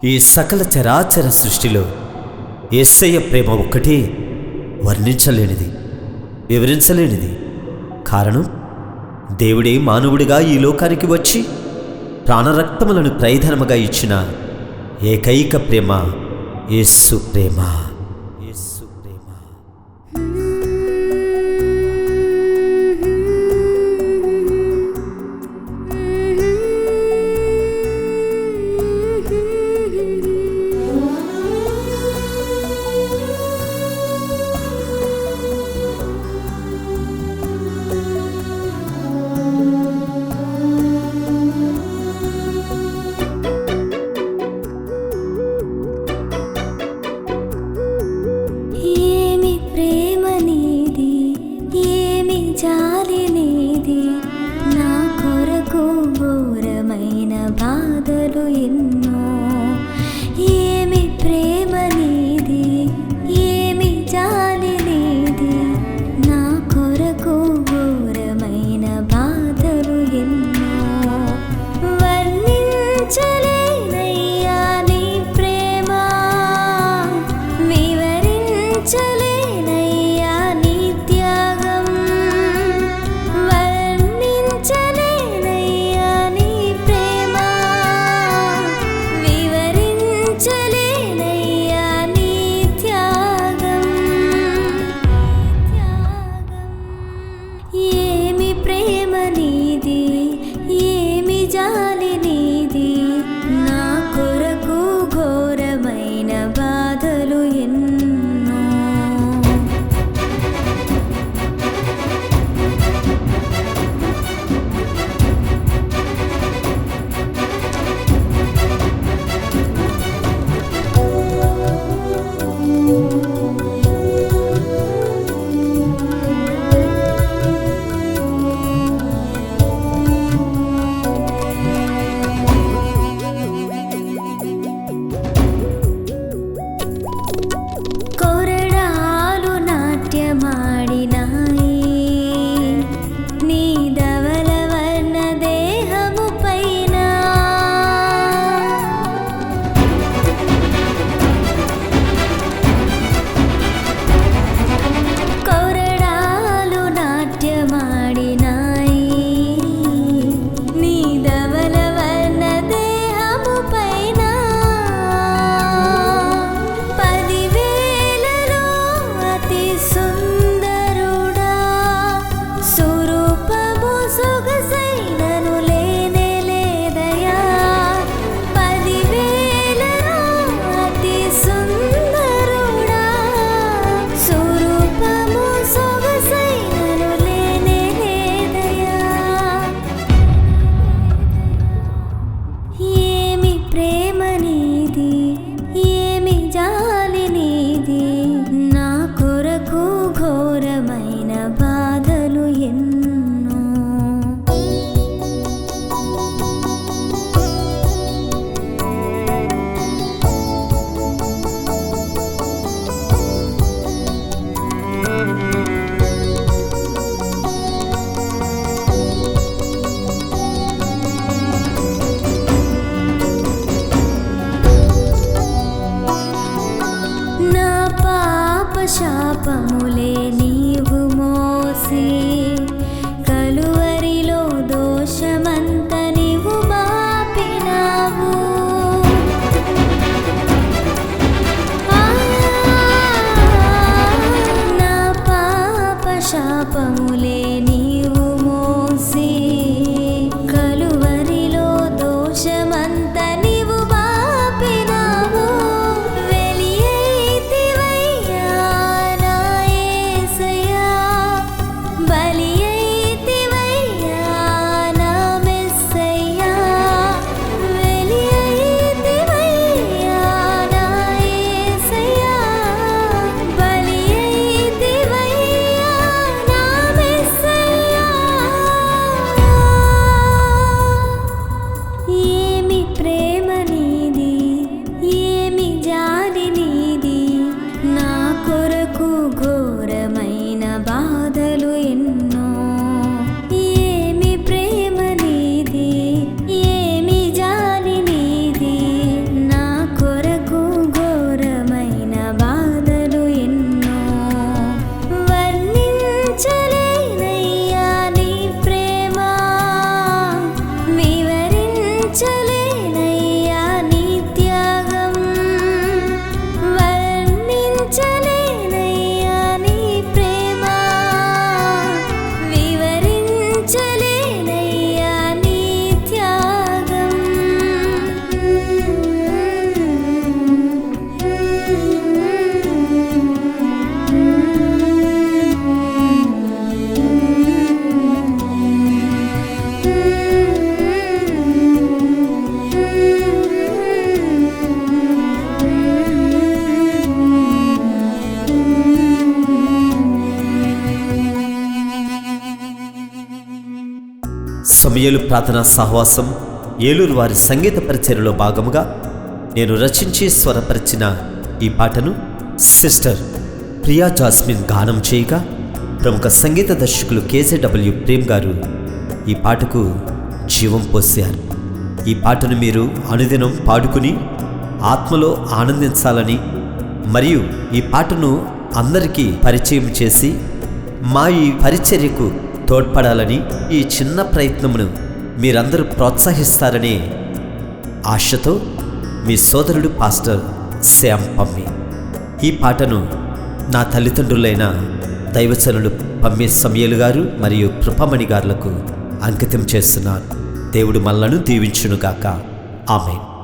ఈ సకల చరాచర సృష్టిలో యేసయ్య ప్రేమ ఒక్కటే వర్ణించలేనిది, వివరించలేనిది. కారణం, దేవుడే మానవుడిగా ఈ లోకానికి వచ్చి ప్రాణరక్తములను ప్రయధనముగా ఇచ్చిన ఏకైక ప్రేమ యేసు ప్రేమ. యేసు ప్రేమ. సమయలు ప్రార్థనా సహవాసం ఏలూరు వారి సంగీత పరిచర్యలో భాగముగా నేను రచించి స్వరపరిచిన ఈ పాటను సిస్టర్ ప్రియా జాస్మిన్ గానం చేయగా, ప్రముఖ సంగీత దర్శకులు కేజేడబ్ల్యూ ప్రేమ్ గారు ఈ పాటకు జీవం పోశారు. ఈ పాటను మీరు అనుదినం పాడుకుని ఆత్మలో ఆనందించాలని మరియు ఈ పాటను అందరికీ పరిచయం చేసి మా ఈ పరిచర్యకు తోడ్పడాలని ఈ చిన్న ప్రయత్నమును మీరందరూ ప్రోత్సహిస్తారనే ఆశతో మీ సోదరుడు పాస్టర్ శ్యామ్ పమ్మి. ఈ పాటను నా తల్లిదండ్రులైన దైవచనులు పమ్మి సమయలు గారు మరియు కృపమణి గారులకు అంకితం చేస్తున్నాను. దేవుడు మనలను దీవించునుగాక. ఆమేన్.